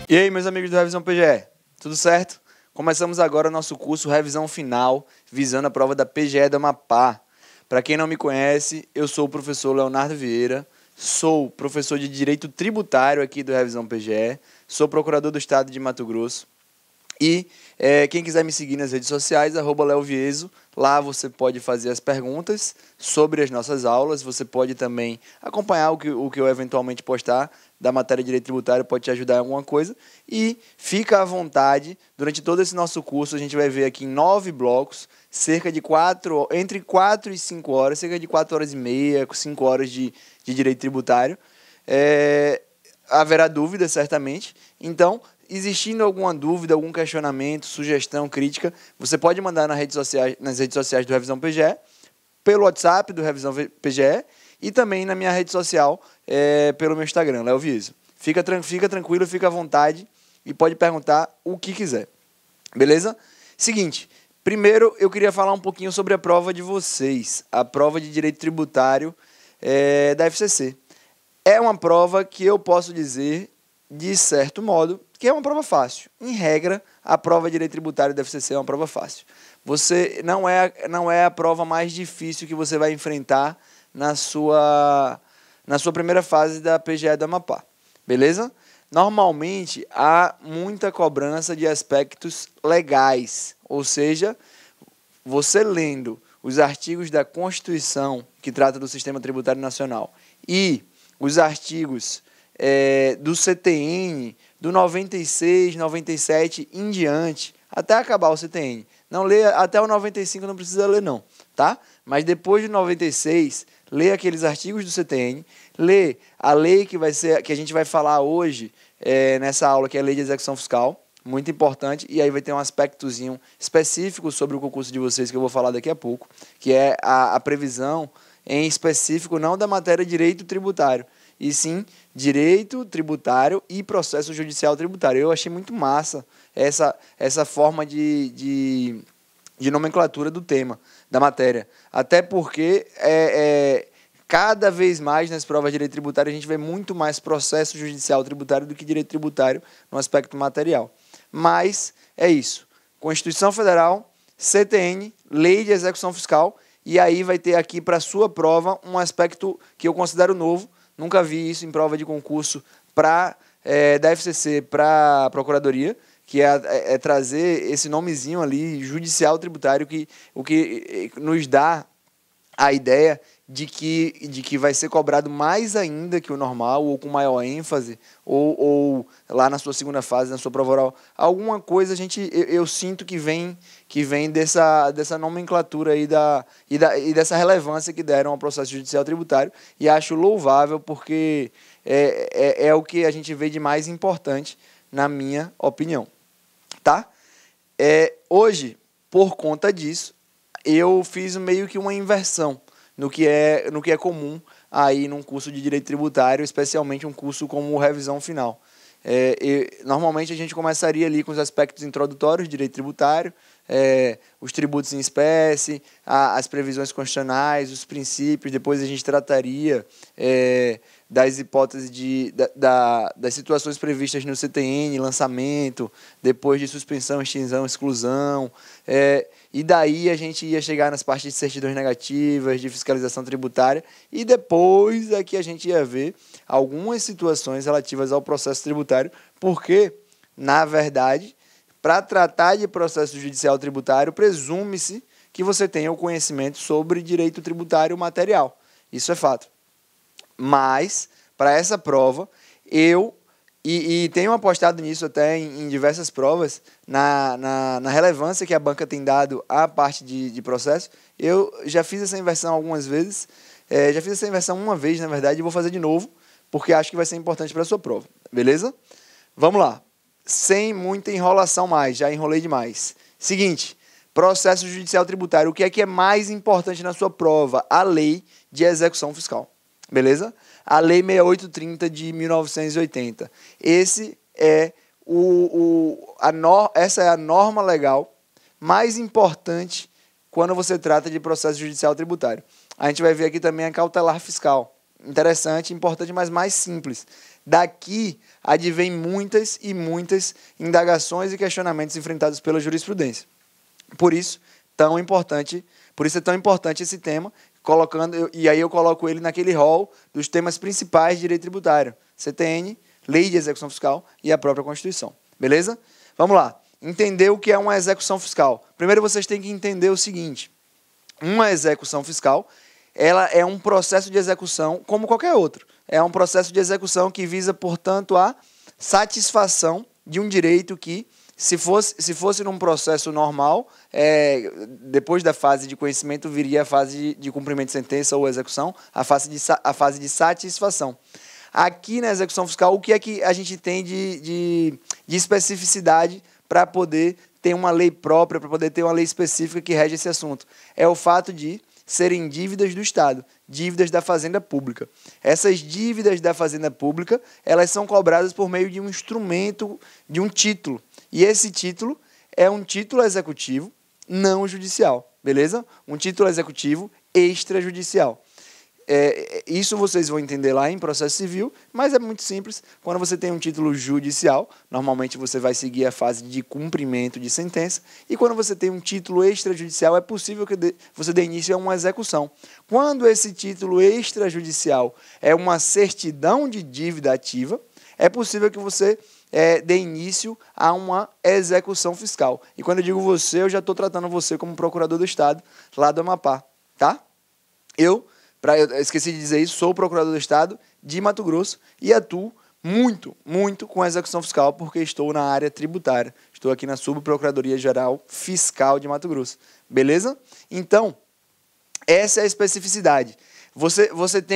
E aí, meus amigos do Revisão PGE, tudo certo? Começamos agora o nosso curso Revisão Final, visando a prova da PGE do Amapá. Para quem não me conhece, eu sou o professor Leonardo Vieira, sou professor de Direito Tributário aqui do Revisão PGE, sou procurador do Estado de Mato Grosso. E quem quiser me seguir nas redes sociais, @leovieso, lá você pode fazer as perguntas sobre as nossas aulas, você pode também acompanhar o que eu eventualmente postar da matéria de Direito Tributário, pode te ajudar em alguma coisa, e fica à vontade, durante todo esse nosso curso, a gente vai ver aqui em 9 blocos, entre 4 e 5 horas, cerca de 4 horas e meia, 5 horas de Direito Tributário, haverá dúvida, certamente, então, existindo alguma dúvida, algum questionamento, sugestão, crítica, você pode mandar nas redes sociais do Revisão PGE, pelo WhatsApp do Revisão PGE e também na minha rede social, pelo meu Instagram, Leo Vieso. Fica tranquilo, fica à vontade e pode perguntar o que quiser. Beleza? Seguinte, primeiro eu queria falar um pouquinho sobre a prova de vocês, a prova de Direito Tributário da FCC. É uma prova que eu posso dizer, de certo modo, que é uma prova fácil. Em regra, a prova de Direito Tributário da FCC é uma prova fácil. Você não é a prova mais difícil que você vai enfrentar na sua primeira fase da PGE do Amapá. Beleza? Normalmente, há muita cobrança de aspectos legais, ou seja, você lendo os artigos da Constituição, que trata do Sistema Tributário Nacional, e os artigos do CTN, do 96, 97 em diante, até acabar o CTN. Não lê até o 95, não precisa ler não, tá? Mas depois de 96, lê aqueles artigos do CTN, lê a lei que a gente vai falar hoje nessa aula, que é a Lei de Execução Fiscal, muito importante, e aí vai ter um aspectozinho específico sobre o concurso de vocês que eu vou falar daqui a pouco, que é a previsão em específico, não da matéria Direito Tributário, e sim Direito Tributário e Processo Judicial Tributário. Eu achei muito massa essa forma de nomenclatura do tema, da matéria. Até porque cada vez mais nas provas de Direito Tributário a gente vê muito mais processo judicial tributário do que Direito Tributário no aspecto material. Mas é isso. Constituição Federal, CTN, Lei de Execução Fiscal, e aí vai ter aqui para a sua prova um aspecto que eu considero novo. Nunca vi isso em prova de concurso da FCC para a Procuradoria, que é trazer esse nomezinho ali, judicial tributário, o que nos dá a ideia de que vai ser cobrado mais ainda que o normal, ou com maior ênfase, ou lá na sua segunda fase, na sua prova oral. Alguma coisa eu sinto que vem dessa nomenclatura aí e dessa relevância que deram ao processo judicial tributário, e acho louvável porque é o que a gente vê de mais importante, na minha opinião. Tá? Hoje, por conta disso, eu fiz meio que uma inversão no que é comum aí num curso de Direito Tributário, especialmente um curso como Revisão Final. Normalmente a gente começaria ali com os aspectos introdutórios de Direito Tributário, os tributos em espécie, as previsões constitucionais, os princípios, depois a gente trataria das hipóteses das situações previstas no CTN, lançamento, depois de suspensão, extinção, exclusão, e daí a gente ia chegar nas partes de certidões negativas, de fiscalização tributária, e depois aqui a gente ia ver algumas situações relativas ao processo tributário, porque, na verdade, para tratar de processo judicial tributário, presume-se que você tenha o conhecimento sobre direito tributário material. Isso é fato. Mas, para essa prova, eu tenho apostado nisso até em diversas provas, na relevância que a banca tem dado à parte de processo. Eu já fiz essa inversão algumas vezes, já fiz essa inversão uma vez, na verdade, e vou fazer de novo, porque acho que vai ser importante para a sua prova. Beleza? Vamos lá. Sem muita enrolação mais, já enrolei demais. Seguinte, processo judicial tributário, o que é mais importante na sua prova? A lei de execução fiscal, beleza? A lei 6830 de 1980. Essa é a norma legal mais importante quando você trata de processo judicial tributário. A gente vai ver aqui também a cautelar fiscal. interessante, importante, mas mais simples. Daqui advém muitas e muitas indagações e questionamentos enfrentados pela jurisprudência. Por isso é tão importante esse tema, e aí eu coloco ele naquele rol dos temas principais de direito tributário: CTN, Lei de Execução Fiscal e a própria Constituição. Beleza? Vamos lá. Entender o que é uma execução fiscal. Primeiro vocês têm que entender o seguinte: uma execução fiscal, ela é um processo de execução como qualquer outro. É um processo de execução que visa, portanto, a satisfação de um direito que, se fosse num processo normal, depois da fase de conhecimento viria a fase de cumprimento de sentença ou execução, a fase de satisfação. Aqui na execução fiscal, o que é que a gente tem de especificidade para poder ter uma lei própria, para poder ter uma lei específica que rege esse assunto? É o fato de serem dívidas do Estado, dívidas da Fazenda Pública. Essas dívidas da Fazenda Pública, elas são cobradas por meio de um instrumento, de um título. E esse título é um título executivo não judicial, beleza? Um título executivo extrajudicial. Isso vocês vão entender lá em processo civil, mas é muito simples. Quando você tem um título judicial, normalmente você vai seguir a fase de cumprimento de sentença, e quando você tem um título extrajudicial, é possível que você dê início a uma execução. Quando esse título extrajudicial é uma certidão de dívida ativa, é possível que você dê início a uma execução fiscal. E quando eu digo você, eu já estou tratando você como procurador do Estado lá do Amapá, tá? Eu esqueci de dizer isso, sou o procurador do Estado de Mato Grosso e atuo muito, muito com a execução fiscal, porque estou na área tributária. Estou aqui na Subprocuradoria-Geral Fiscal de Mato Grosso. Beleza? Então, essa é a especificidade. Você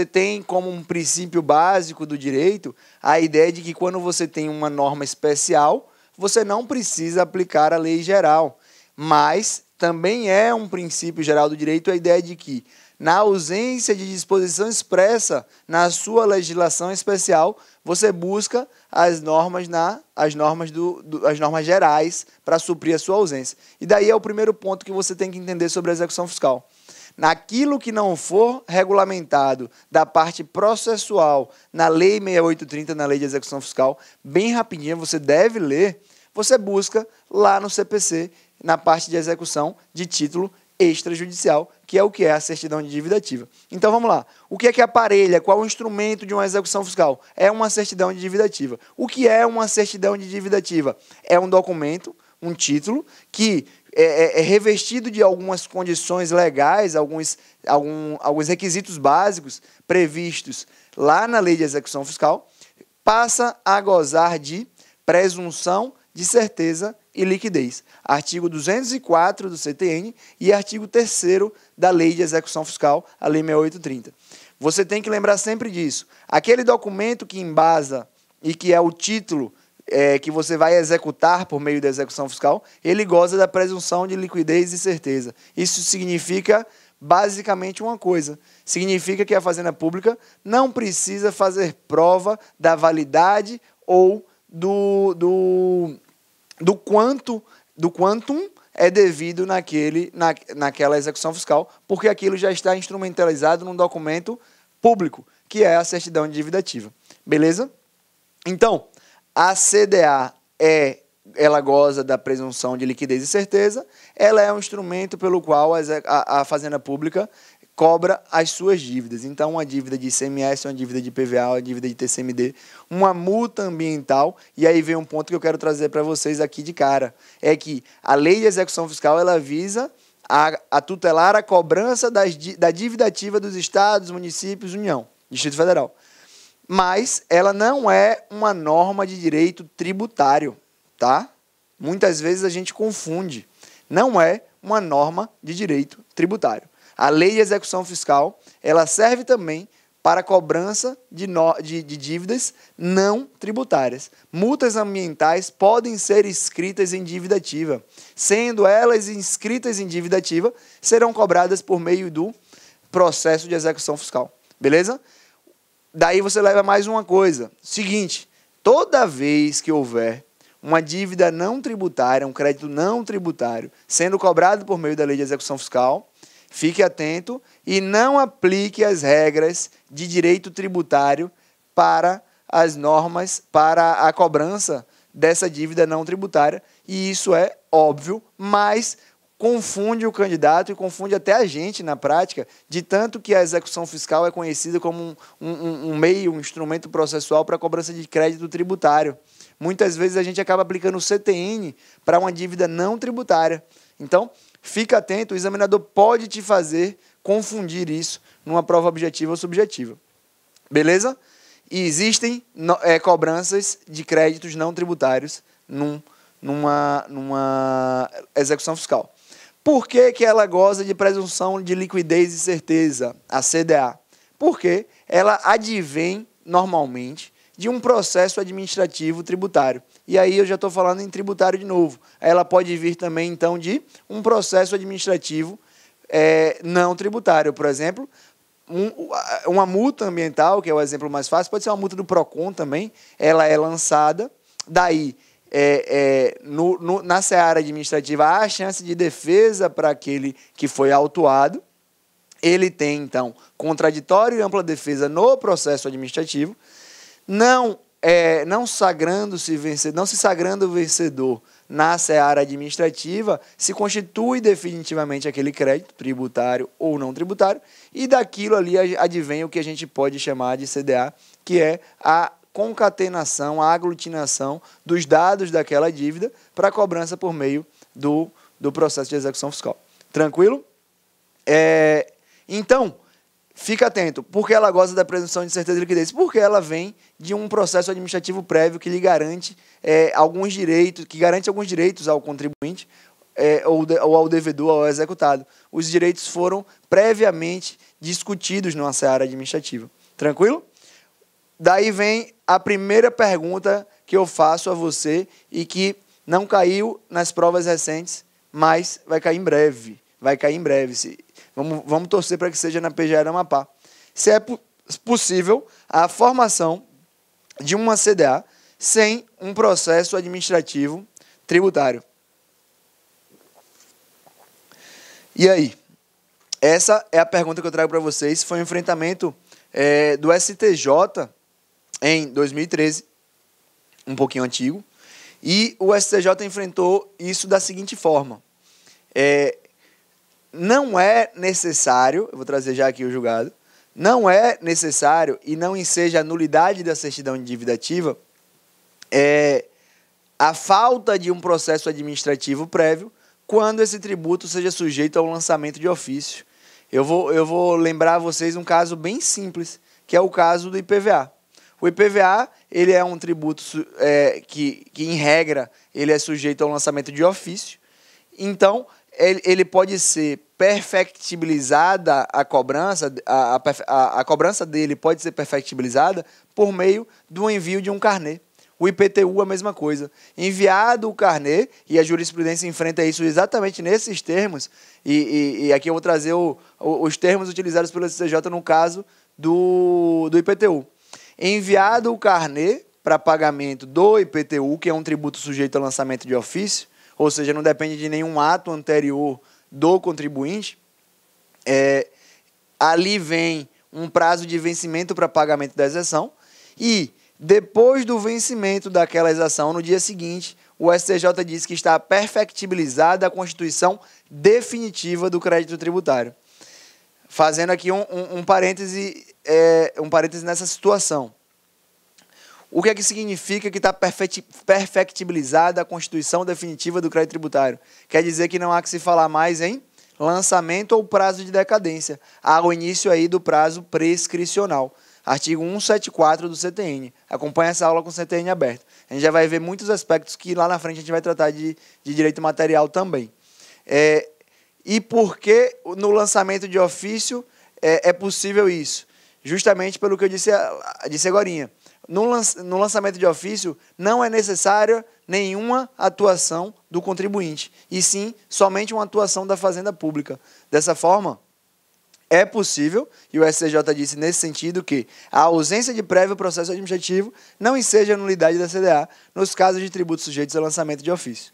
tem como um princípio básico do direito a ideia de que quando você tem uma norma especial, você não precisa aplicar a lei geral. Mas também é um princípio geral do direito a ideia de que, na ausência de disposição expressa na sua legislação especial, você busca as normas gerais para suprir a sua ausência. E daí é o primeiro ponto que você tem que entender sobre a execução fiscal. Naquilo que não for regulamentado da parte processual na Lei 6830, na Lei de Execução Fiscal, bem rapidinho, você deve ler, você busca lá no CPC, na parte de execução de título extrajudicial, que é a certidão de dívida ativa. Então vamos lá. O que é que aparelha? Qual o instrumento de uma execução fiscal? É uma certidão de dívida ativa. O que é uma certidão de dívida ativa? É um documento, um título, que é revestido de algumas condições legais, alguns requisitos básicos previstos lá na Lei de Execução Fiscal, passa a gozar de presunção de certeza e liquidez. Artigo 204 do CTN e artigo 3º da Lei de Execução Fiscal, a Lei 6830. Você tem que lembrar sempre disso. Aquele documento que embasa e que é o título que você vai executar por meio da execução fiscal, ele goza da presunção de liquidez e certeza. Isso significa basicamente uma coisa. Significa que a Fazenda Pública não precisa fazer prova da validade ou do quantum é devido naquela execução fiscal, porque aquilo já está instrumentalizado num documento público, que é a certidão de dívida ativa. Beleza? Então, a CDA ela goza da presunção de liquidez e certeza, ela é um instrumento pelo qual a Fazenda Pública cobra as suas dívidas. Então, uma dívida de ICMS, uma dívida de PVA, uma dívida de TCMD, uma multa ambiental, e aí vem um ponto que eu quero trazer para vocês aqui de cara, é que a Lei de Execução Fiscal ela visa a tutelar a cobrança da dívida ativa dos estados, municípios, União, Distrito Federal. Mas ela não é uma norma de direito tributário, tá? Muitas vezes a gente confunde. Não é uma norma de direito tributário. A Lei de Execução Fiscal, ela serve também para a cobrança de dívidas não tributárias. Multas ambientais podem ser inscritas em dívida ativa. Sendo elas inscritas em dívida ativa, serão cobradas por meio do processo de execução fiscal. Beleza? Daí você leva mais uma coisa. Seguinte, toda vez que houver uma dívida não tributária, um crédito não tributário, sendo cobrado por meio da Lei de Execução Fiscal, fique atento e não aplique as regras de direito tributário para as normas, para a cobrança dessa dívida não tributária. E isso é óbvio, mas confunde o candidato e confunde até a gente na prática, de tanto que a execução fiscal é conhecida como um meio, um instrumento processual para a cobrança de crédito tributário. Muitas vezes a gente acaba aplicando o CTN para uma dívida não tributária. Então, fica atento, o examinador pode te fazer confundir isso numa prova objetiva ou subjetiva. Beleza? E existem cobranças de créditos não tributários numa execução fiscal. Por que ela goza de presunção de liquidez e certeza, a CDA? Porque ela advém, normalmente, de um processo administrativo tributário. E aí eu já estou falando em tributário de novo. Ela pode vir também, então, de um processo administrativo não tributário. Por exemplo, uma multa ambiental, que é o exemplo mais fácil, pode ser uma multa do PROCON também. Ela é lançada, daí, na seara administrativa, há a chance de defesa para aquele que foi autuado. Ele tem, então, contraditório e ampla defesa no processo administrativo. Não se sagrando vencedor na seara administrativa, se constitui definitivamente aquele crédito tributário ou não tributário, e daquilo ali advém o que a gente pode chamar de CDA, que é a concatenação, a aglutinação dos dados daquela dívida para cobrança por meio do processo de execução fiscal. Tranquilo? Então, fica atento. Por que ela goza da presunção de certeza de liquidez? Porque ela vem de um processo administrativo prévio que lhe garante alguns direitos ao contribuinte ou ao devedor, ao executado. Os direitos foram previamente discutidos numa seara administrativa. Tranquilo? Daí vem a primeira pergunta que eu faço a você e que não caiu nas provas recentes, mas vai cair em breve. Vai cair em breve. Vamos torcer para que seja na PGE do Amapá. Se é possível a formação de uma CDA sem um processo administrativo tributário. E aí? Essa é a pergunta que eu trago para vocês. Foi um enfrentamento do STJ em 2013, um pouquinho antigo, e o STJ enfrentou isso da seguinte forma. Não é necessário, eu vou trazer já aqui o julgado, não é necessário e não enseja a nulidade da certidão de dívida ativa a falta de um processo administrativo prévio quando esse tributo seja sujeito ao lançamento de ofício. Eu vou lembrar a vocês um caso bem simples, que é o caso do IPVA. O IPVA ele é um tributo que, em regra, ele é sujeito ao lançamento de ofício. Então, ele pode ser perfectibilizada a cobrança, a cobrança dele pode ser perfectibilizada por meio do envio de um carnê. O IPTU a mesma coisa. Enviado o carnê, e a jurisprudência enfrenta isso exatamente nesses termos, e aqui eu vou trazer os termos utilizados pelo STJ no caso do IPTU. Enviado o carnê para pagamento do IPTU, que é um tributo sujeito ao lançamento de ofício, ou seja, não depende de nenhum ato anterior do contribuinte, ali vem um prazo de vencimento para pagamento da exceção, e depois do vencimento daquela exação, no dia seguinte, o STJ diz que está perfectibilizada a constituição definitiva do crédito tributário. Fazendo aqui um parêntese nessa situação. O que é que significa que está perfectibilizada a constituição definitiva do crédito tributário? Quer dizer que não há que se falar mais em lançamento ou prazo de decadência. Há o início aí do prazo prescricional. Artigo 174 do CTN. Acompanhe essa aula com o CTN aberto. A gente já vai ver muitos aspectos que lá na frente a gente vai tratar de direito material também. E por que no lançamento de ofício é possível isso? Justamente pelo que eu disse agorinha. No lançamento de ofício não é necessária nenhuma atuação do contribuinte, e sim somente uma atuação da Fazenda Pública. Dessa forma, é possível, e o STJ disse nesse sentido, que a ausência de prévio processo administrativo não enseja a nulidade da CDA nos casos de tributos sujeitos ao lançamento de ofício.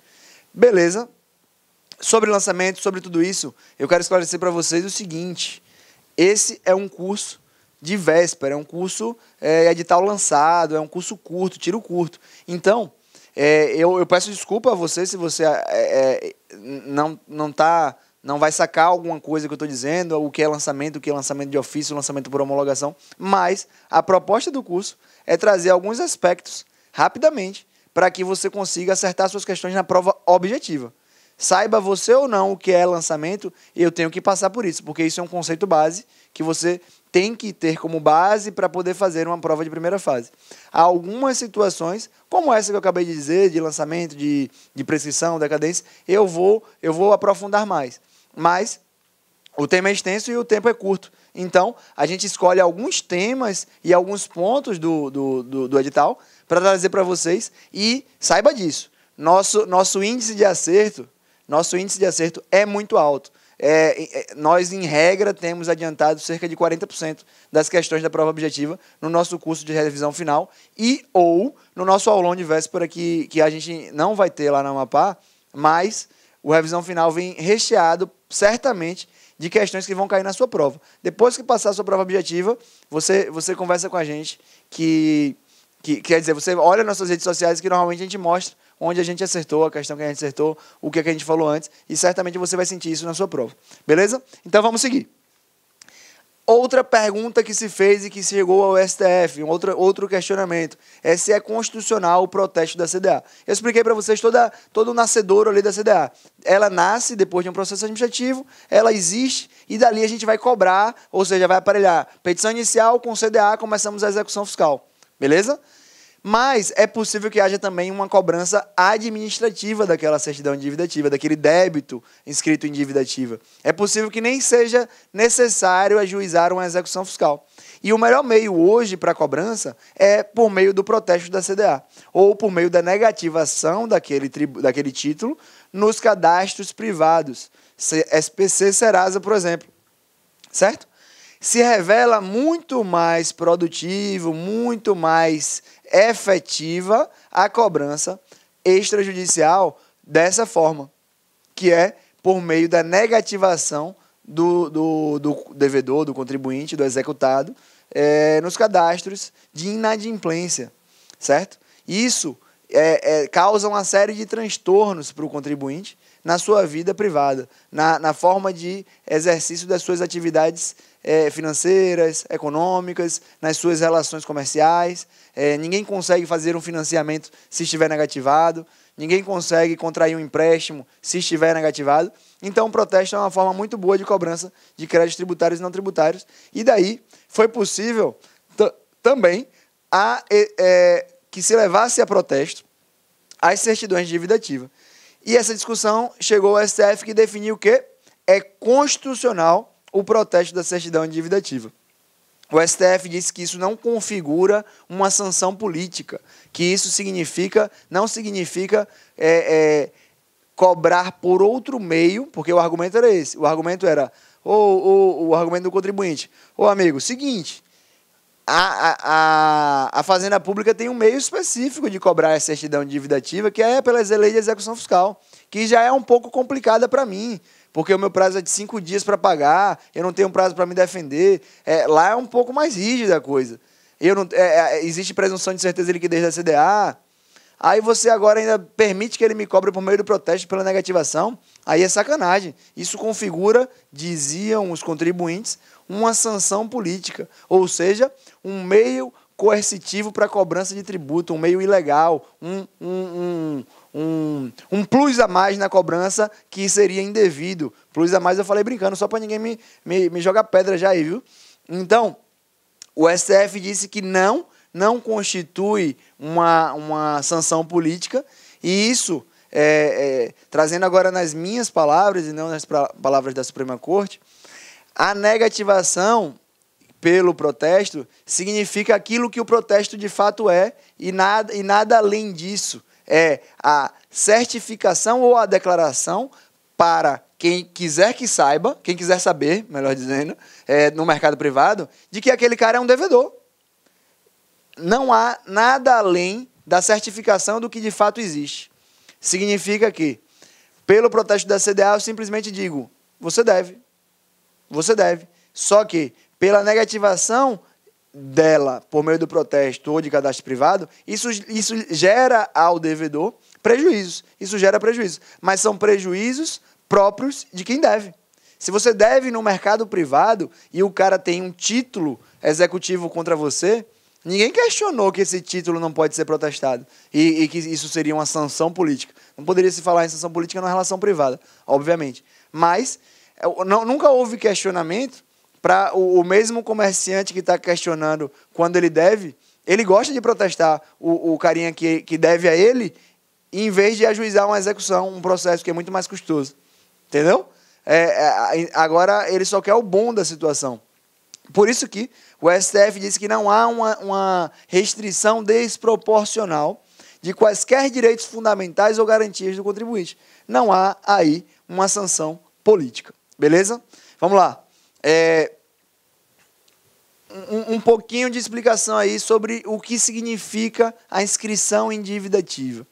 Beleza? Sobre lançamento, sobre tudo isso, eu quero esclarecer para vocês o seguinte: esse é um curso de véspera, é um curso edital lançado, é um curso curto, tiro curto. Então, eu peço desculpa a você se você não vai sacar alguma coisa que eu estou dizendo, o que é lançamento de ofício, lançamento por homologação, mas a proposta do curso é trazer alguns aspectos rapidamente para que você consiga acertar suas questões na prova objetiva. Saiba você ou não o que é lançamento, eu tenho que passar por isso, porque isso é um conceito base que você tem que ter como base para poder fazer uma prova de primeira fase. Há algumas situações, como essa que eu acabei de dizer, de lançamento, de prescrição, decadência, eu vou aprofundar mais. Mas o tema é extenso e o tempo é curto. Então, a gente escolhe alguns temas e alguns pontos do edital para trazer para vocês e saiba disso. Nosso índice de acerto é muito alto. Nós, em regra, temos adiantado cerca de 40% das questões da prova objetiva no nosso curso de revisão final ou no nosso aulão de véspera que a gente não vai ter lá na Amapá, mas o revisão final vem recheado, certamente, de questões que vão cair na sua prova. Depois que passar a sua prova objetiva, você conversa com a gente, quer dizer, você olha nas nossas redes sociais que normalmente a gente mostra onde a gente acertou, a questão que a gente acertou, o que a gente falou antes, e certamente você vai sentir isso na sua prova. Beleza? Então vamos seguir. Outra pergunta que se fez e que chegou ao STF, outro questionamento, é se é constitucional o protesto da CDA. Eu expliquei para vocês todo o nascedouro ali da CDA. Ela nasce depois de um processo administrativo, ela existe, e dali a gente vai cobrar, ou seja, vai aparelhar petição inicial com CDA, começamos a execução fiscal. Beleza? Mas é possível que haja também uma cobrança administrativa daquela certidão de dívida ativa, daquele débito inscrito em dívida ativa. É possível que nem seja necessário ajuizar uma execução fiscal. E o melhor meio hoje para a cobrança é por meio do protesto da CDA, ou por meio da negativação daquele título nos cadastros privados, SPC Serasa, por exemplo. Certo? Se revela muito mais produtivo, muito mais efetiva a cobrança extrajudicial dessa forma, que é por meio da negativação do devedor, do contribuinte, do executado, nos cadastros de inadimplência, certo? Isso causa uma série de transtornos para o contribuinte na sua vida privada, na forma de exercício das suas atividades financeiras, econômicas, nas suas relações comerciais. Ninguém consegue fazer um financiamento se estiver negativado, ninguém consegue contrair um empréstimo se estiver negativado. Então, o protesto é uma forma muito boa de cobrança de créditos tributários e não tributários. E daí foi possível também que se levasse a protesto as certidões de dívida ativa. E essa discussão chegou ao STF, que definiu que é constitucional o protesto da certidão de dívida ativa. O STF disse que isso não configura uma sanção política, que isso não significa cobrar por outro meio, porque o argumento era esse. O argumento era, o argumento do contribuinte: amigo, seguinte, a Fazenda Pública tem um meio específico de cobrar a certidão de dívida ativa, que é pelas leis de execução fiscal, que já é um pouco complicada para mim, porque o meu prazo é de 5 dias para pagar, eu não tenho prazo para me defender. Lá é um pouco mais rígida a coisa. Existe presunção de certeza e liquidez da CDA. Aí você agora ainda permite que ele me cobre por meio do protesto pela negativação. Aí é sacanagem. Isso configura, diziam os contribuintes, uma sanção política. Ou seja, um meio coercitivo para cobrança de tributo, um meio ilegal, um plus a mais na cobrança que seria indevido. Plus a mais eu falei brincando, só para ninguém me jogar pedra já aí, viu? Então, o STF disse que não constitui uma sanção política, e isso, trazendo agora nas minhas palavras e não nas palavras da Suprema Corte, a negativação pelo protesto significa aquilo que o protesto de fato é, e nada além disso. É a certificação ou a declaração para quem quiser que saiba, quem quiser saber, melhor dizendo, no mercado privado, de que aquele cara é um devedor. Não há nada além da certificação do que de fato existe. Significa que, Pelo protesto da CDA, eu simplesmente digo, você deve. Você deve. Só que, pela negativação dela por meio do protesto ou de cadastro privado, isso gera ao devedor prejuízos. Isso gera prejuízos. Mas são prejuízos próprios de quem deve. Se você deve no mercado privado e o cara tem um título executivo contra você, ninguém questionou que esse título não pode ser protestado e que isso seria uma sanção política. Não poderia se falar em sanção política numa relação privada, obviamente. Mas nunca houve questionamento para o mesmo comerciante que está questionando quando ele deve, ele gosta de protestar o carinha que deve a ele, em vez de ajuizar uma execução, um processo que é muito mais custoso. Entendeu? Agora ele só quer o bom da situação. Por isso que o STF disse que não há uma restrição desproporcional de quaisquer direitos fundamentais ou garantias do contribuinte. Não há aí uma sanção política. Beleza? Vamos lá. Um pouquinho de explicação aí sobre o que significa a inscrição em dívida ativa.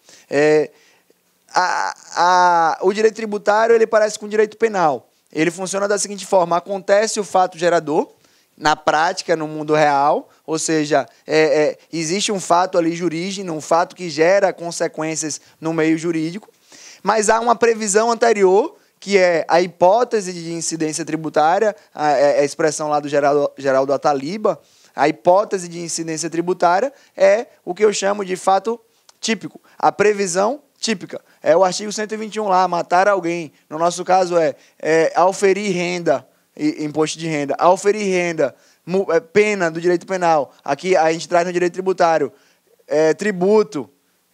O direito tributário ele parece com o direito penal. Ele funciona da seguinte forma: acontece o fato gerador, na prática, no mundo real, ou seja, existe um fato ali jurídico, um fato que gera consequências no meio jurídico, mas há uma previsão anterior, que é a hipótese de incidência tributária, a expressão lá do Geraldo Ataliba, a hipótese de incidência tributária é o que eu chamo de fato típico, a previsão típica. É o artigo 121 lá, matar alguém. No nosso caso auferir renda, imposto de renda. Auferir renda, pena do direito penal. Aqui a gente traz no direito tributário. Tributo,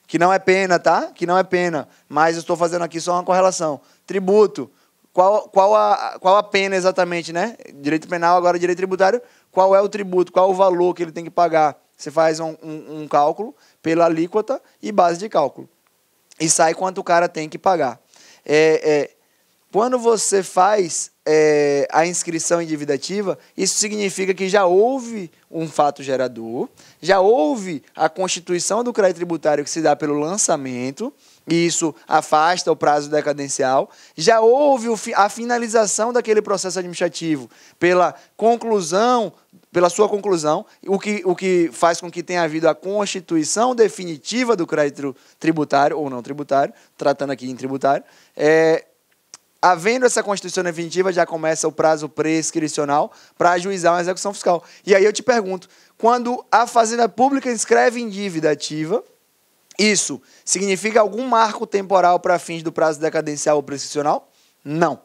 que não é pena, tá? Que não é pena. Mas eu estou fazendo aqui só uma correlação. Tributo, qual a pena exatamente, né? Direito penal, agora direito tributário. Qual é o tributo? Qual o valor que ele tem que pagar? Você faz um cálculo pela alíquota e base de cálculo. E sai quanto o cara tem que pagar. Quando você faz a inscrição em dívida ativa, isso significa que já houve um fato gerador, já houve a constituição do crédito tributário que se dá pelo lançamento, e isso afasta o prazo decadencial, já houve a finalização daquele processo administrativo pela sua conclusão, o que faz com que tenha havido a constituição definitiva do crédito tributário, ou não tributário, tratando aqui em tributário. Havendo essa constituição definitiva, já começa o prazo prescricional para ajuizar uma execução fiscal. E aí eu te pergunto, quando a Fazenda Pública inscreve em dívida ativa, isso significa algum marco temporal para fins do prazo decadencial ou prescricional? Não.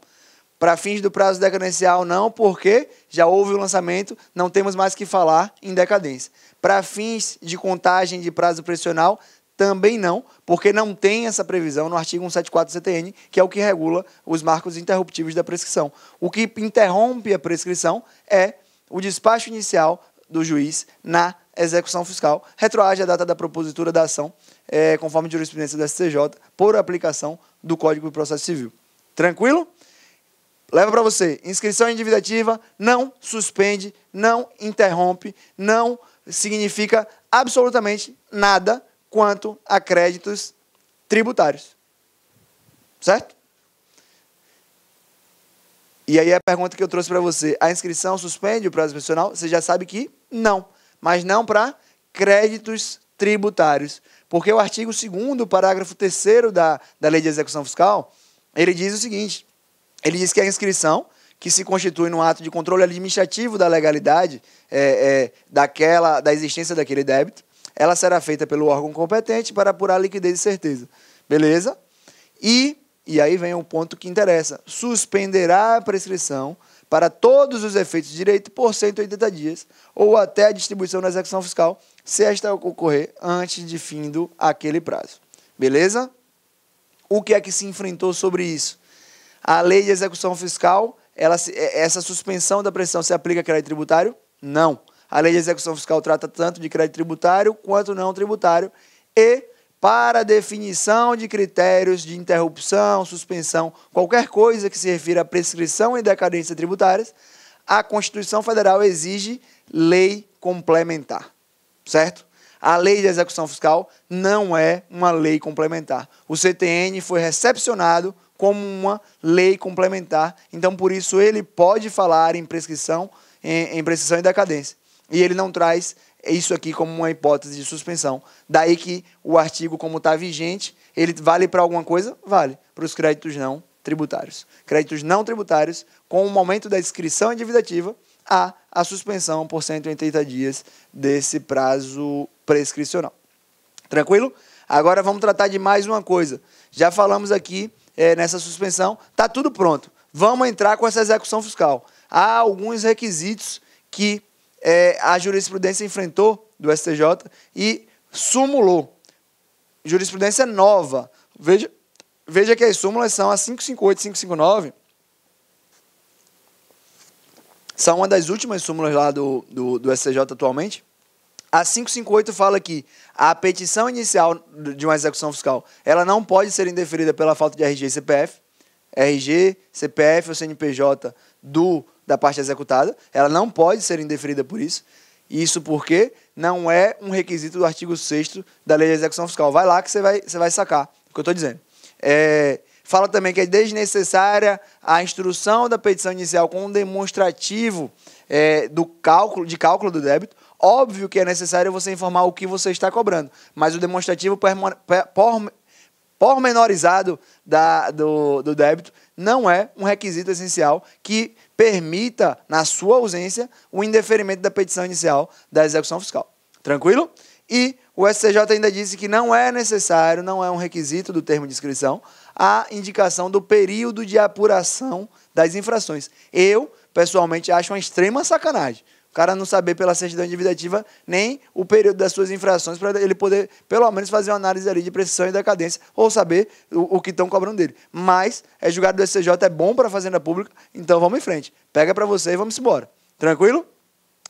Para fins do prazo decadencial, não, porque já houve o lançamento, não temos mais que falar em decadência. Para fins de contagem de prazo prescricional, também não, porque não tem essa previsão no artigo 174 do CTN, que é o que regula os marcos interruptíveis da prescrição. O que interrompe a prescrição é o despacho inicial do juiz na execução fiscal, retroage a data da propositura da ação, conforme a jurisprudência do STJ, por aplicação do Código de Processo Civil. Tranquilo? Leva para você. Inscrição em dívida ativa não suspende, não interrompe, não significa absolutamente nada quanto a créditos tributários. Certo? E aí a pergunta que eu trouxe para você: a inscrição suspende o prazo prescricional? Você já sabe que não. Mas não para créditos tributários. Porque o artigo 2º, parágrafo 3º da Lei de Execução Fiscal, ele diz o seguinte: ele diz que a inscrição, que se constitui no ato de controle administrativo da legalidade da existência daquele débito, ela será feita pelo órgão competente para apurar liquidez e certeza. Beleza? E aí vem um ponto que interessa. Suspenderá a prescrição para todos os efeitos de direito por 180 dias ou até a distribuição da execução fiscal, se esta ocorrer antes de findo aquele prazo. Beleza? O que é que se enfrentou sobre isso? A lei de execução fiscal, essa suspensão da prescrição se aplica a crédito tributário? Não. A lei de execução fiscal trata tanto de crédito tributário quanto não tributário e para definição de critérios de interrupção, suspensão, qualquer coisa que se refira à prescrição e decadência tributárias, a Constituição Federal exige lei complementar, certo? A lei de execução fiscal não é uma lei complementar. O CTN foi recepcionado como uma lei complementar, então por isso ele pode falar em prescrição, em prescrição e decadência. E ele não traz isso aqui como uma hipótese de suspensão. Daí que o artigo, como está vigente, ele vale para alguma coisa? Vale. Para os créditos não tributários. Créditos não tributários, com o momento da inscrição endividativa, há a suspensão por 180 dias desse prazo prescricional. Tranquilo? Agora vamos tratar de mais uma coisa. Já falamos aqui nessa suspensão, está tudo pronto. Vamos entrar com essa execução fiscal. Há alguns requisitos que a jurisprudência enfrentou do STJ e sumulou. Jurisprudência nova. Veja que as súmulas são a 558 e 559. São uma das últimas súmulas lá do STJ atualmente. A 558 fala que a petição inicial de uma execução fiscal, ela não pode ser indeferida pela falta de RG e CPF. RG, CPF ou CNPJ da parte executada. Ela não pode ser indeferida por isso. Isso porque não é um requisito do artigo 6º da Lei de Execução Fiscal. Vai lá que você vai sacar o que eu estou dizendo. Fala também que é desnecessária a instrução da petição inicial com um demonstrativo de cálculo do débito. Óbvio que é necessário você informar o que você está cobrando, mas o demonstrativo pormenorizado do débito não é um requisito essencial que permita, na sua ausência, o indeferimento da petição inicial da execução fiscal. Tranquilo? E o STJ ainda disse que não é necessário, não é um requisito do termo de inscrição, a indicação do período de apuração das infrações. Eu, pessoalmente, acho uma extrema sacanagem o cara não saber pela certidão endividativa nem o período das suas infrações para ele poder, pelo menos, fazer uma análise ali de prescrição e decadência ou saber o que estão cobrando dele. Mas, julgado do STJ é bom para a Fazenda Pública, então vamos em frente. Pega para você e vamos embora. Tranquilo?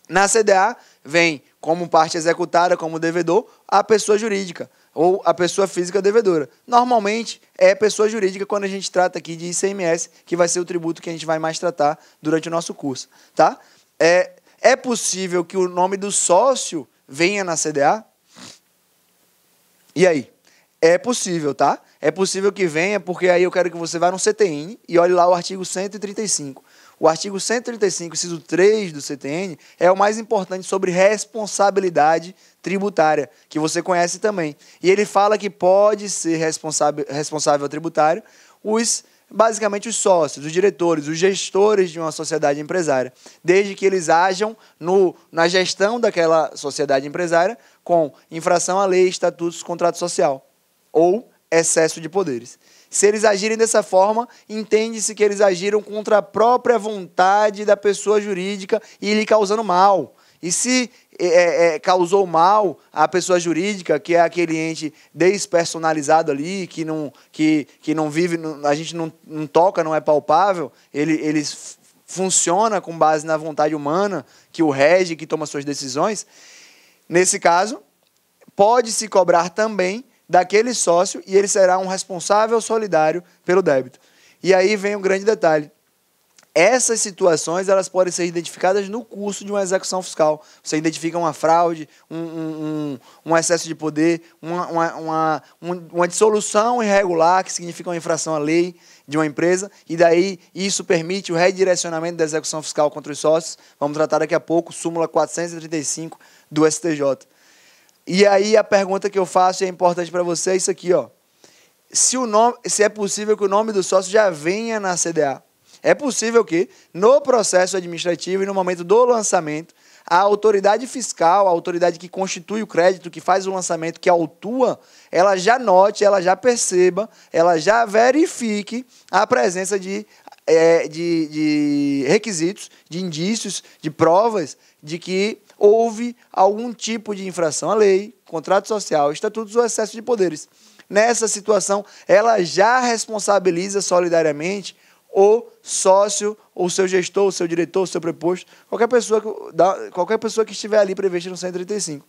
Na CDA, vem como parte executada, como devedor, a pessoa jurídica ou a pessoa física devedora. Normalmente, é pessoa jurídica quando a gente trata aqui de ICMS, que vai ser o tributo que a gente vai mais tratar durante o nosso curso. Tá? É possível que o nome do sócio venha na CDA? E aí? É possível, tá? É possível que venha, porque aí eu quero que você vá no CTN e olhe lá o artigo 135. O artigo 135, inciso 3 do CTN, é o mais importante sobre responsabilidade tributária, que você conhece também. E ele fala que pode ser responsável tributário basicamente os sócios, os diretores, os gestores de uma sociedade empresária, desde que eles ajam na gestão daquela sociedade empresária com infração à lei, estatutos, contrato social ou excesso de poderes. Se eles agirem dessa forma, entende-se que eles agiram contra a própria vontade da pessoa jurídica e lhe causando mal. E se causou mal à pessoa jurídica, que é aquele ente despersonalizado ali, que não vive, a gente não toca, não é palpável, ele funciona com base na vontade humana, que o rege, que toma suas decisões, nesse caso, pode-se cobrar também daquele sócio e ele será um responsável solidário pelo débito. E aí vem um grande detalhe. Essas situações elas podem ser identificadas no curso de uma execução fiscal. Você identifica uma fraude, um excesso de poder, uma dissolução irregular, que significa uma infração à lei de uma empresa, e daí isso permite o redirecionamento da execução fiscal contra os sócios. Vamos tratar daqui a pouco, súmula 435 do STJ. E aí a pergunta que eu faço e é importante para você é isso aqui, ó. Se é possível que o nome do sócio já venha na CDA. É possível que, no processo administrativo e no momento do lançamento, a autoridade fiscal, a autoridade que constitui o crédito, que faz o lançamento, que autua, ela já note, ela já perceba, ela já verifique a presença de requisitos, de indícios, de provas de que houve algum tipo de infração à lei, contrato social, estatutos ou excesso de poderes. Nessa situação, ela já responsabiliza solidariamente o sócio, o seu gestor, o seu diretor, o seu preposto, qualquer pessoa que estiver ali prevista no 135.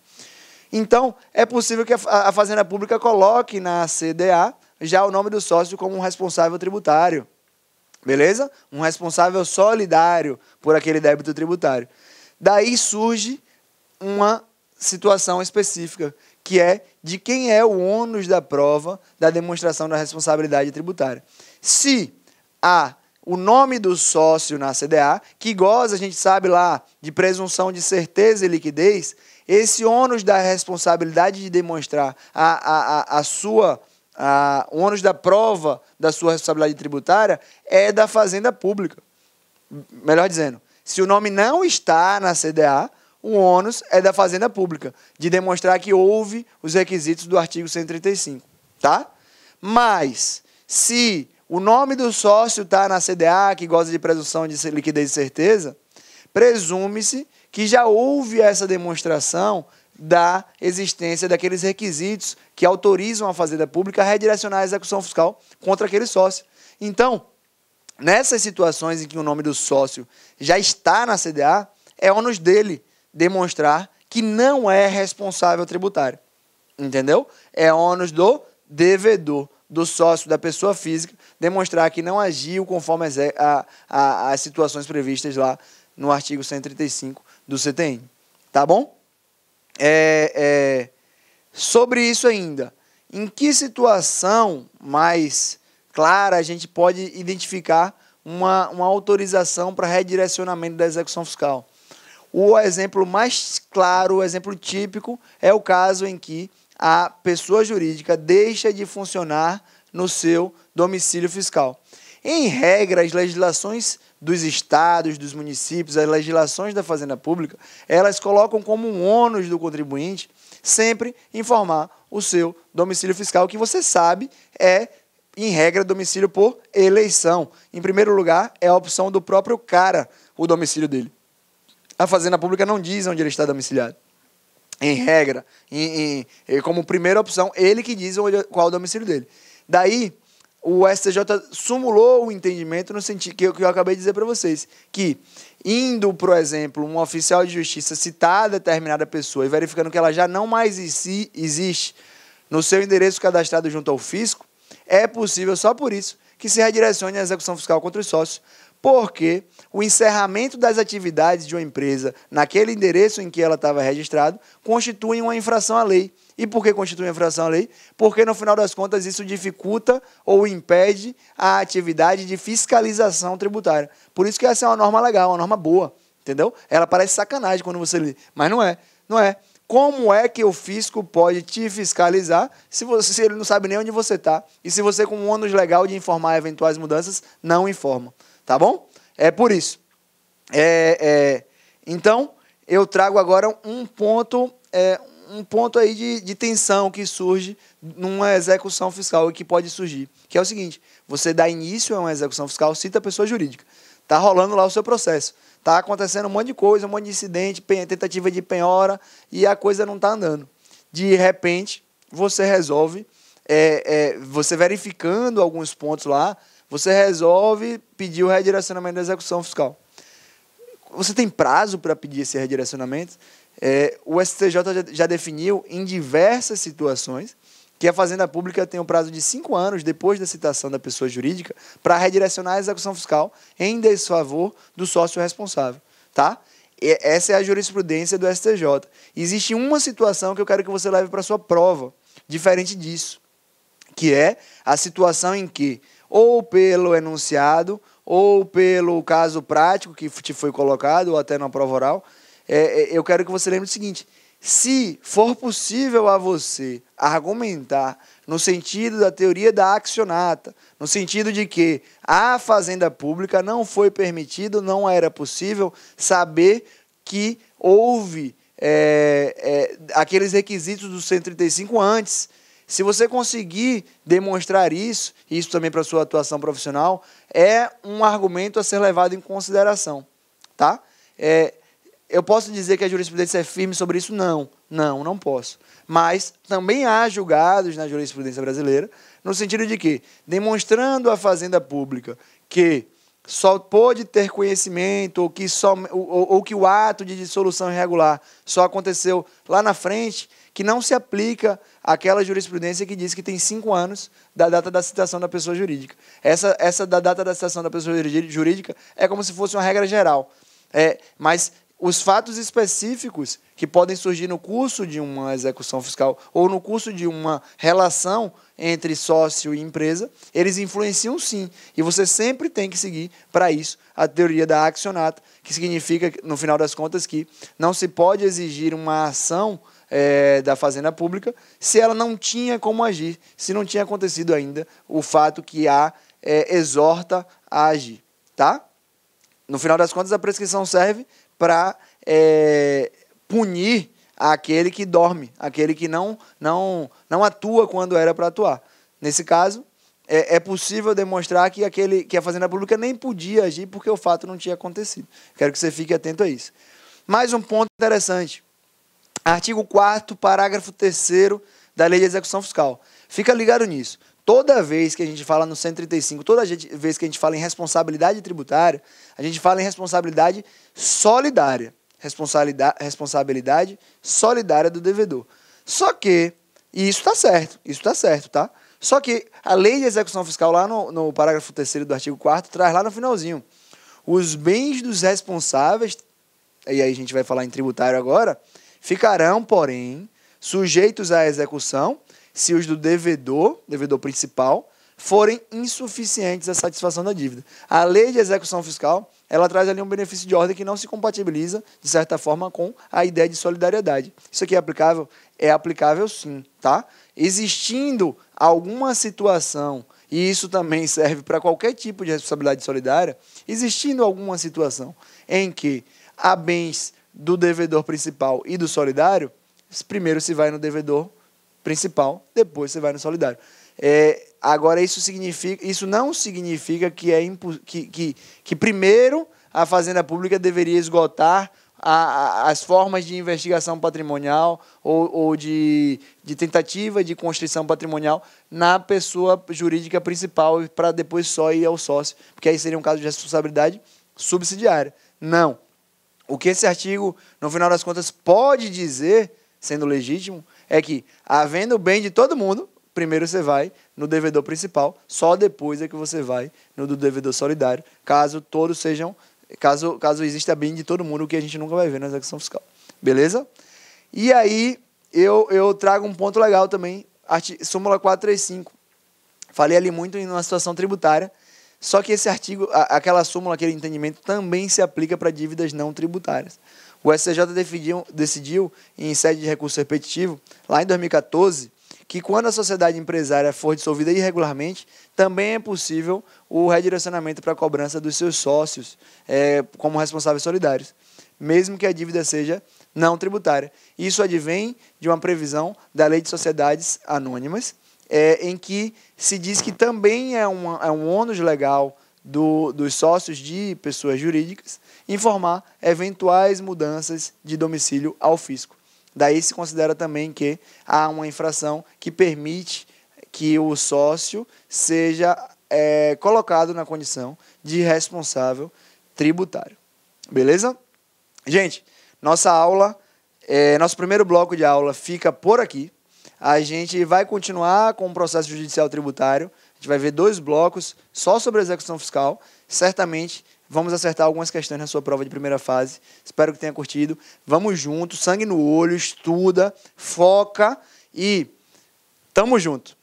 Então, é possível que a Fazenda Pública coloque na CDA já o nome do sócio como um responsável tributário. Beleza? Um responsável solidário por aquele débito tributário. Daí surge uma situação específica, que é de quem é o ônus da prova da demonstração da responsabilidade tributária. Se há o nome do sócio na CDA, que goza, a gente sabe lá, de presunção de certeza e liquidez, esse ônus da responsabilidade de demonstrar o ônus da prova da sua responsabilidade tributária é da Fazenda Pública. Melhor dizendo, se o nome não está na CDA, o ônus é da Fazenda Pública, de demonstrar que houve os requisitos do artigo 135, tá? Mas, se o nome do sócio está na CDA, que goza de presunção de liquidez e certeza, presume-se que já houve essa demonstração da existência daqueles requisitos que autorizam a Fazenda Pública a redirecionar a execução fiscal contra aquele sócio. Então, nessas situações em que o nome do sócio já está na CDA, é ônus dele demonstrar que não é responsável tributário. Entendeu? É ônus do devedor, do sócio, da pessoa física, demonstrar que não agiu conforme as situações previstas lá no artigo 135 do CTN. Tá bom? Sobre isso ainda, em que situação mais clara a gente pode identificar uma autorização para redirecionamento da execução fiscal? O exemplo mais claro, o exemplo típico, é o caso em que a pessoa jurídica deixa de funcionar no seu domicílio fiscal. Em regra, as legislações dos estados, dos municípios, as legislações da Fazenda Pública, elas colocam como um ônus do contribuinte sempre informar o seu domicílio fiscal, que você sabe é, em regra, domicílio por eleição. Em primeiro lugar, é a opção do próprio cara, o domicílio dele. A Fazenda Pública não diz onde ele está domiciliado. Em regra, como primeira opção, ele que diz qual é o domicílio dele. Daí, o STJ sumulou o entendimento no sentido que eu acabei de dizer para vocês, que indo, por exemplo, um oficial de justiça citar determinada pessoa e verificando que ela já não mais existe no seu endereço cadastrado junto ao fisco, é possível, só por isso, que se redirecione a execução fiscal contra os sócios, porque o encerramento das atividades de uma empresa naquele endereço em que ela estava registrado constitui uma infração à lei. E por que constitui uma infração à lei? Porque, no final das contas, isso dificulta ou impede a atividade de fiscalização tributária. Por isso que essa é uma norma legal, uma norma boa, entendeu? Ela parece sacanagem quando você lê, mas não é. Não é. Como é que o fisco pode te fiscalizar se ele não sabe nem onde você está? E se você, com um ônus legal de informar eventuais mudanças, não informa. Tá bom? É por isso. Então, eu trago agora um ponto aí de tensão que surge numa execução fiscal e que pode surgir, que é o seguinte: você dá início a uma execução fiscal, cita a pessoa jurídica. Está rolando lá o seu processo. Está acontecendo um monte de coisa, um monte de incidente, tentativa de penhora, e a coisa não está andando. De repente, você resolve, você verificando alguns pontos lá, você resolve pedir o redirecionamento da execução fiscal. Você tem prazo para pedir esse redirecionamento? O STJ já definiu em diversas situações que a Fazenda Pública tem um prazo de 5 anos depois da citação da pessoa jurídica para redirecionar a execução fiscal em desfavor do sócio responsável. Tá? Essa é a jurisprudência do STJ. Existe uma situação que eu quero que você leve para a sua prova, diferente disso, que é a situação em que, ou pelo enunciado, ou pelo caso prático que te foi colocado, ou até na prova oral, eu quero que você lembre o seguinte: se for possível a você argumentar no sentido da teoria da accionata, no sentido de que a Fazenda Pública não foi permitido, não era possível saber que houve aqueles requisitos do 135 antes. Se você conseguir demonstrar isso também para a sua atuação profissional, é um argumento a ser levado em consideração. Tá? Eu posso dizer que a jurisprudência é firme sobre isso? Não posso. Mas também há julgados na jurisprudência brasileira, no sentido de que, demonstrando à Fazenda Pública que só pôde ter conhecimento ou que o ato de dissolução irregular só aconteceu lá na frente, que não se aplica àquela jurisprudência que diz que tem 5 anos da data da citação da pessoa jurídica. Essa da data da citação da pessoa jurídica é como se fosse uma regra geral. Mas os fatos específicos que podem surgir no curso de uma execução fiscal ou no curso de uma relação entre sócio e empresa, eles influenciam sim. E você sempre tem que seguir para isso a teoria da accionata, que significa, no final das contas, que não se pode exigir uma ação da Fazenda Pública se ela não tinha como agir, se não tinha acontecido ainda o fato que a exorta a agir. Tá? No final das contas, a prescrição serve para punir aquele que dorme, aquele que não atua quando era para atuar. Nesse caso, é possível demonstrar que a Fazenda Pública nem podia agir porque o fato não tinha acontecido. Quero que você fique atento a isso. Mais um ponto interessante. Artigo 4º, parágrafo 3º da Lei de Execução Fiscal. Fica ligado nisso. Toda vez que a gente fala no 135, toda vez que a gente fala em responsabilidade tributária, a gente fala em responsabilidade solidária. Responsabilidade solidária do devedor. Só que, e isso está certo, tá? Só que a Lei de Execução Fiscal, lá no parágrafo 3º do artigo 4º, traz lá no finalzinho, os bens dos responsáveis, e aí a gente vai falar em tributário agora, ficarão, porém, sujeitos à execução se os do devedor principal, forem insuficientes à satisfação da dívida. A Lei de Execução Fiscal, ela traz ali um benefício de ordem que não se compatibiliza, de certa forma, com a ideia de solidariedade. Isso aqui é aplicável? É aplicável sim, tá? Existindo alguma situação, e isso também serve para qualquer tipo de responsabilidade solidária, existindo alguma situação em que há bens do devedor principal e do solidário, primeiro se vai no devedor principal, depois você vai no solidário. Agora, isso não significa que primeiro a Fazenda Pública deveria esgotar as formas de investigação patrimonial ou de tentativa de constrição patrimonial na pessoa jurídica principal para depois só ir ao sócio, porque aí seria um caso de responsabilidade subsidiária. Não. O que esse artigo, no final das contas, pode dizer, sendo legítimo, é que, havendo o bem de todo mundo, primeiro você vai no devedor principal, só depois é que você vai no do devedor solidário, caso exista bem de todo mundo, o que a gente nunca vai ver na execução fiscal. Beleza? E aí, eu trago um ponto legal também, súmula 435. Falei ali muito em uma situação tributária, só que esse artigo, aquela súmula, aquele entendimento, também se aplica para dívidas não tributárias. O STJ decidiu, em sede de recurso repetitivo, lá em 2014, que quando a sociedade empresária for dissolvida irregularmente, também é possível o redirecionamento para a cobrança dos seus sócios como responsáveis solidários, mesmo que a dívida seja não tributária. Isso advém de uma previsão da Lei de Sociedades Anônimas, em que se diz que também é um ônus legal dos sócios de pessoas jurídicas informar eventuais mudanças de domicílio ao fisco. Daí se considera também que há uma infração que permite que o sócio seja colocado na condição de responsável tributário. Beleza? Gente, nosso primeiro bloco de aula fica por aqui. A gente vai continuar com o processo judicial tributário. A gente vai ver 2 blocos só sobre a execução fiscal. Certamente vamos acertar algumas questões na sua prova de primeira fase. Espero que tenha curtido. Vamos junto, sangue no olho, estuda, foca e tamo junto.